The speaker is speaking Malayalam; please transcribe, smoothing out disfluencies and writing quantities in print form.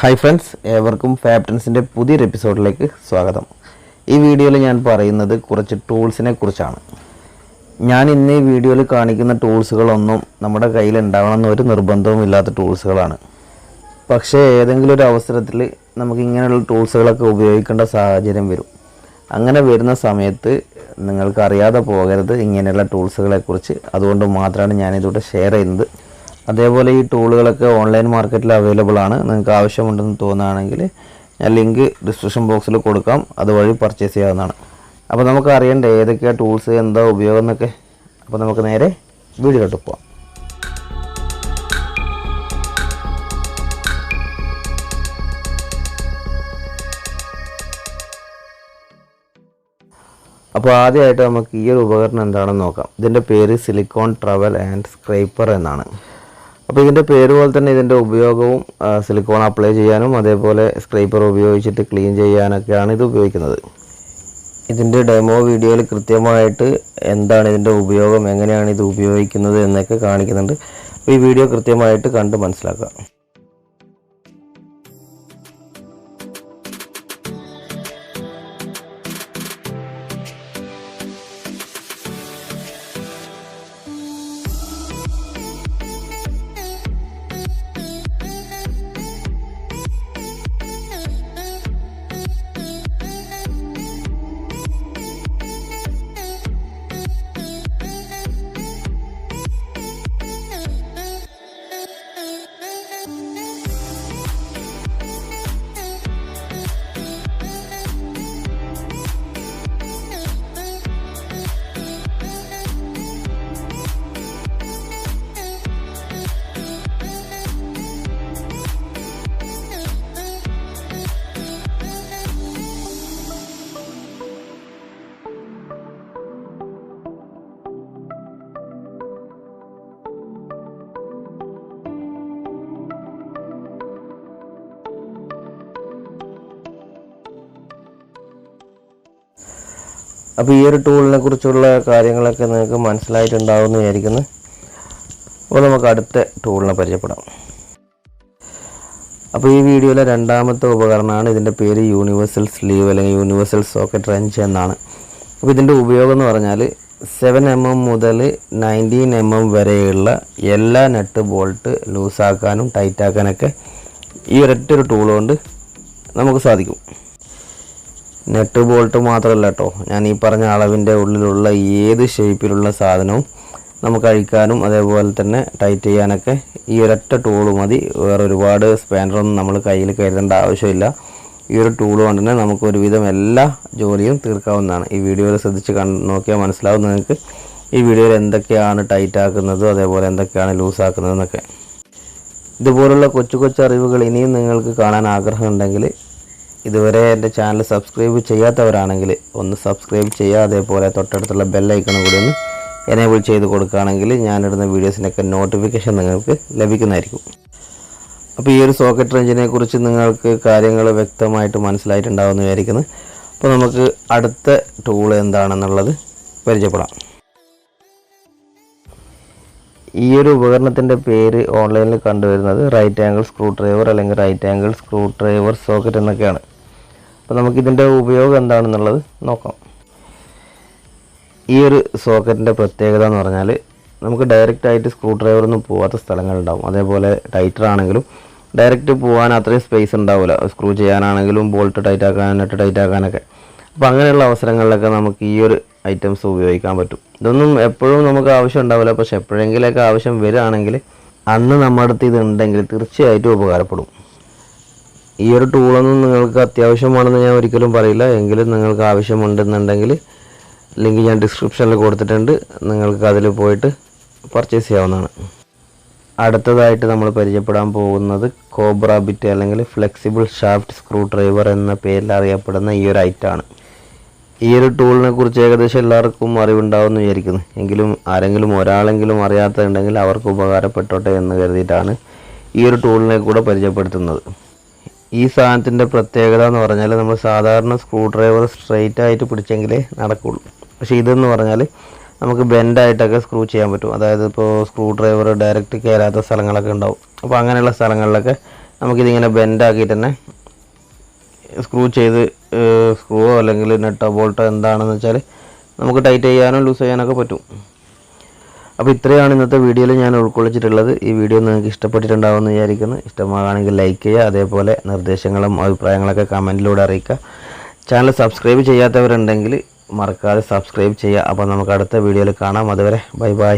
ഹായ് ഫ്രണ്ട്സ്, ഏവർക്കും FabTrendzൻ്റെ പുതിയൊരു എപ്പിസോഡിലേക്ക് സ്വാഗതം. ഈ വീഡിയോയിൽ ഞാൻ പറയുന്നത് കുറച്ച് ടൂൾസിനെ കുറിച്ചാണ്. ഞാൻ ഇന്ന് ഈ വീഡിയോയിൽ കാണിക്കുന്ന ടൂൾസുകളൊന്നും നമ്മുടെ കയ്യിൽ ഉണ്ടാവണമെന്ന് ഒരു നിർബന്ധവും ഇല്ലാത്ത ടൂൾസുകളാണ്. പക്ഷേ ഏതെങ്കിലും ഒരു അവസരത്തിൽ നമുക്ക് ഇങ്ങനെയുള്ള ടൂൾസുകളൊക്കെ ഉപയോഗിക്കേണ്ട സാഹചര്യം വരും. അങ്ങനെ വരുന്ന സമയത്ത് നിങ്ങൾക്ക് അറിയാതെ പോകരുത് ഇങ്ങനെയുള്ള ടൂൾസുകളെക്കുറിച്ച്. അതുകൊണ്ട് മാത്രമാണ് ഞാനിതിവിടെ ഷെയർ ചെയ്യുന്നത്. അതേപോലെ ഈ ടൂളുകളൊക്കെ ഓൺലൈൻ മാർക്കറ്റിൽ അവൈലബിൾ ആണ്. നിങ്ങൾക്ക് ആവശ്യമുണ്ടെന്ന് തോന്നുകയാണെങ്കിൽ ഞാൻ ലിങ്ക് ഡിസ്ക്രിപ്ഷൻ ബോക്സിൽ കൊടുക്കാം, അതുവഴി പർച്ചേസ് ചെയ്യാവുന്നതാണ്. അപ്പോൾ നമുക്ക് അറിയേണ്ട ഏതൊക്കെയാണ് ടൂൾസ്, എന്താ ഉപയോഗം എന്നൊക്കെ. അപ്പോൾ നമുക്ക് നേരെ വീഡിയോയിലോട്ട് പോകാം. അപ്പോൾ ആദ്യമായിട്ട് നമുക്ക് ഈ ഒരു ഉപകരണം എന്താണെന്ന് നോക്കാം. ഇതിൻ്റെ പേര് സിലിക്കോൺ ട്രവൽ ആൻഡ് സ്ക്രൈപ്പർ എന്നാണ്. അപ്പോൾ ഇതിൻ്റെ പേര് പോലെ തന്നെ ഇതിൻ്റെ ഉപയോഗവും സിലിക്കോൺ അപ്ലൈ ചെയ്യാനും അതേപോലെ സ്ക്രൈപ്പർ ഉപയോഗിച്ചിട്ട് ക്ലീൻ ചെയ്യാനൊക്കെയാണ് ഇത് ഉപയോഗിക്കുന്നത്. ഇതിൻ്റെ ഡെമോ വീഡിയോയിൽ കൃത്യമായിട്ട് എന്താണ് ഇതിൻ്റെ ഉപയോഗം, എങ്ങനെയാണ് ഇത് ഉപയോഗിക്കുന്നത് എന്നൊക്കെ കാണിക്കുന്നുണ്ട്. അപ്പോൾ ഈ വീഡിയോ കൃത്യമായിട്ട് കണ്ട് മനസ്സിലാക്കുക. അപ്പോൾ ഈ ഒരു ടൂളിനെ കുറിച്ചുള്ള കാര്യങ്ങളൊക്കെ നിങ്ങൾക്ക് മനസ്സിലായിട്ടുണ്ടാവുമെന്ന് വിചാരിക്കുന്നു. അപ്പോൾ നമുക്ക് അടുത്ത ടൂളിനെ പരിചയപ്പെടാം. അപ്പോൾ ഈ വീഡിയോയിലെ രണ്ടാമത്തെ ഉപകരണമാണ്. ഇതിൻ്റെ പേര് യൂണിവേഴ്സൽ സ്ലീവ് അല്ലെങ്കിൽ യൂണിവേഴ്സൽ സോക്കറ്റ് റെഞ്ച് എന്നാണ്. അപ്പോൾ ഇതിൻ്റെ ഉപയോഗം എന്ന് പറഞ്ഞാൽ 7mm മുതൽ 19mm വരെയുള്ള എല്ലാ നട്ട് ബോൾട്ട് ലൂസാക്കാനും ടൈറ്റാക്കാനൊക്കെ ഈ ഒരൊറ്റൊരു ടൂൾ കൊണ്ട് നമുക്ക് സാധിക്കും. നെറ്റ് ബോൾട്ട് മാത്രമല്ല കേട്ടോ, ഞാൻ ഈ പറഞ്ഞ അളവിൻ്റെ ഉള്ളിലുള്ള ഏത് ഷേപ്പിലുള്ള സാധനവും നമുക്ക് അഴിക്കാനും അതേപോലെ തന്നെ ടൈറ്റ് ചെയ്യാനൊക്കെ ഈ ഒരൊറ്റ ടൂള് മതി. വേറെ ഒരുപാട് സ്പാനറൊന്നും നമ്മൾ കയ്യിൽ കരുതേണ്ട ആവശ്യമില്ല. ഈ ഒരു ടൂൾ കൊണ്ട് തന്നെ നമുക്ക് ഒരുവിധം എല്ലാ ജോലിയും തീർക്കാവുന്നതാണ്. ഈ വീഡിയോയിൽ ശ്രദ്ധിച്ച് നോക്കിയാൽ മനസ്സിലാവും നിങ്ങൾക്ക് ഈ വീഡിയോയിൽ എന്തൊക്കെയാണ് ടൈറ്റ് ആക്കുന്നതും അതേപോലെ എന്തൊക്കെയാണ് ലൂസാക്കുന്നതെന്നൊക്കെ. ഇതുപോലുള്ള കൊച്ചു കൊച്ചു അറിവുകൾ ഇനിയും നിങ്ങൾക്ക് കാണാൻ ആഗ്രഹമുണ്ടെങ്കിൽ ഇതുവരെ എൻ്റെ ചാനൽ സബ്സ്ക്രൈബ് ചെയ്യാത്തവരാണെങ്കിൽ ഒന്ന് സബ്സ്ക്രൈബ് ചെയ്യുക. അതേപോലെ തൊട്ടടുത്തുള്ള ബെല്ലൈക്കണും കൂടി ഒന്ന് എനേബിൾ ചെയ്ത് കൊടുക്കുകയാണെങ്കിൽ ഞാനിടുന്ന വീഡിയോസിനൊക്കെ നോട്ടിഫിക്കേഷൻ നിങ്ങൾക്ക് ലഭിക്കുന്നതായിരിക്കും. അപ്പോൾ ഈ ഒരു സോക്കറ്റ് റെഞ്ചിനെ കുറിച്ച് നിങ്ങൾക്ക് കാര്യങ്ങൾ വ്യക്തമായിട്ട് മനസ്സിലായിട്ടുണ്ടാവുമെന്ന് വിചാരിക്കുന്നു. അപ്പോൾ നമുക്ക് അടുത്ത ടൂൾ എന്താണെന്നുള്ളത് പരിചയപ്പെടാം. ഈ ഒരു ഉപകരണത്തിൻ്റെ പേര് ഓൺലൈനിൽ കണ്ടുവരുന്നത് റൈറ്റ് ആംഗിൾ സ്ക്രൂ ഡ്രൈവർ അല്ലെങ്കിൽ right angle screwdriver socket എന്നൊക്കെയാണ്. അപ്പോൾ നമുക്കിതിൻ്റെ ഉപയോഗം എന്താണെന്നുള്ളത് നോക്കാം. ഈ ഒരു സോക്കറ്റിൻ്റെ പ്രത്യേകത എന്ന് പറഞ്ഞാൽ നമുക്ക് ഡയറക്റ്റായിട്ട് സ്ക്രൂ ഡ്രൈവറൊന്നും പോകാത്ത സ്ഥലങ്ങളുണ്ടാവും. അതേപോലെ ടൈറ്റർ ആണെങ്കിലും ഡയറക്റ്റ് പോകാൻ അത്രയും സ്പേസ് ഉണ്ടാവില്ല. സ്ക്രൂ ചെയ്യാനാണെങ്കിലും ബോൾട്ട് ടൈറ്റ് ആക്കാൻ നെറ്റ് ടൈറ്റ് ആക്കാനൊക്കെ. അപ്പോൾ അങ്ങനെയുള്ള അവസരങ്ങളിലൊക്കെ നമുക്ക് ഈ ഒരു ഐറ്റംസ് ഉപയോഗിക്കാൻ പറ്റും. ഇതൊന്നും എപ്പോഴും നമുക്ക് ആവശ്യം ഉണ്ടാവില്ല, പക്ഷെ എപ്പോഴെങ്കിലൊക്കെ ആവശ്യം വരികയാണെങ്കിൽ അന്ന് നമ്മുടെ അടുത്ത് ഇതുണ്ടെങ്കിൽ തീർച്ചയായിട്ടും ഉപകാരപ്പെടും. ഈ ഒരു ടൂളൊന്നും നിങ്ങൾക്ക് അത്യാവശ്യമാണെന്ന് ഞാൻ ഒരിക്കലും പറയില്ല. എങ്കിലും നിങ്ങൾക്ക് ആവശ്യമുണ്ടെന്നുണ്ടെങ്കിൽ ലിങ്ക് ഞാൻ ഡിസ്ക്രിപ്ഷനിൽ കൊടുത്തിട്ടുണ്ട്, നിങ്ങൾക്ക് അതിൽ പോയിട്ട് പർച്ചേസ് ചെയ്യാവുന്നതാണ്. അടുത്തതായിട്ട് നമ്മൾ പരിചയപ്പെടാൻ പോകുന്നത് കോബ്ര ബിറ്റ് അല്ലെങ്കിൽ ഫ്ലെക്സിബിൾ ഷാഫ്റ്റ് സ്ക്രൂ ഡ്രൈവർ എന്ന പേരിൽ അറിയപ്പെടുന്ന ഈ ഒരു ഐറ്റമാണ്. ഈ ഒരു ടൂളിനെ കുറിച്ച് ഏകദേശം എല്ലാവർക്കും അറിവുണ്ടാവുമെന്ന് വിചാരിക്കുന്നു. എങ്കിലും ആരെങ്കിലും ഒരാളെങ്കിലും അറിയാത്തതുണ്ടെങ്കിൽ അവർക്ക് ഉപകാരപ്പെട്ടോട്ടെ എന്ന് കരുതിയിട്ടാണ് ഈ ഒരു ടൂളിനെ കൂടെ പരിചയപ്പെടുത്തുന്നത്. ഈ സാധനത്തിൻ്റെ പ്രത്യേകത എന്ന് പറഞ്ഞാൽ നമ്മൾ സാധാരണ സ്ക്രൂ ഡ്രൈവർ സ്ട്രെയിറ്റ് ആയിട്ട് പിടിച്ചെങ്കിലേ നടക്കുള്ളൂ. പക്ഷേ ഇതെന്ന് പറഞ്ഞാൽ നമുക്ക് ബെൻഡായിട്ടൊക്കെ സ്ക്രൂ ചെയ്യാൻ പറ്റും. അതായത് ഇപ്പോൾ സ്ക്രൂ ഡ്രൈവർ ഡയറക്റ്റ് കയറാത്ത സ്ഥലങ്ങളൊക്കെ ഉണ്ടാവും. അപ്പോൾ അങ്ങനെയുള്ള സ്ഥലങ്ങളിലൊക്കെ നമുക്കിതിങ്ങനെ ബെൻഡാക്കിയിട്ട് തന്നെ സ്ക്രൂ ചെയ്ത് സ്ക്രൂവോ അല്ലെങ്കിൽ നെട്ടോ ബോൾട്ടോ എന്താണെന്ന് വെച്ചാൽ നമുക്ക് ടൈറ്റ് ചെയ്യാനോ ലൂസ് ചെയ്യാനൊക്കെ പറ്റും. അപ്പോൾ ഇത്രയാണ് ഇന്നത്തെ വീഡിയോയിൽ ഞാൻ ഉൾക്കൊള്ളിച്ചിട്ടുള്ളത്. ഈ വീഡിയോ നിങ്ങൾക്ക് ഇഷ്ടപ്പെട്ടിട്ടുണ്ടാവുമെന്ന് വിചാരിക്കുന്നു. ഇഷ്ടമാകുകയാണെങ്കിൽ ലൈക്ക് ചെയ്യുക. അതേപോലെ നിർദ്ദേശങ്ങളും അഭിപ്രായങ്ങളൊക്കെ കമൻറ്റിലൂടെ അറിയിക്കുക. ചാനൽ സബ്സ്ക്രൈബ് ചെയ്യാത്തവരുണ്ടെങ്കിൽ മറക്കാതെ സബ്സ്ക്രൈബ് ചെയ്യുക. അപ്പോൾ നമുക്ക് അടുത്ത വീഡിയോയിൽ കാണാം. അതുവരെ ബൈ ബൈ.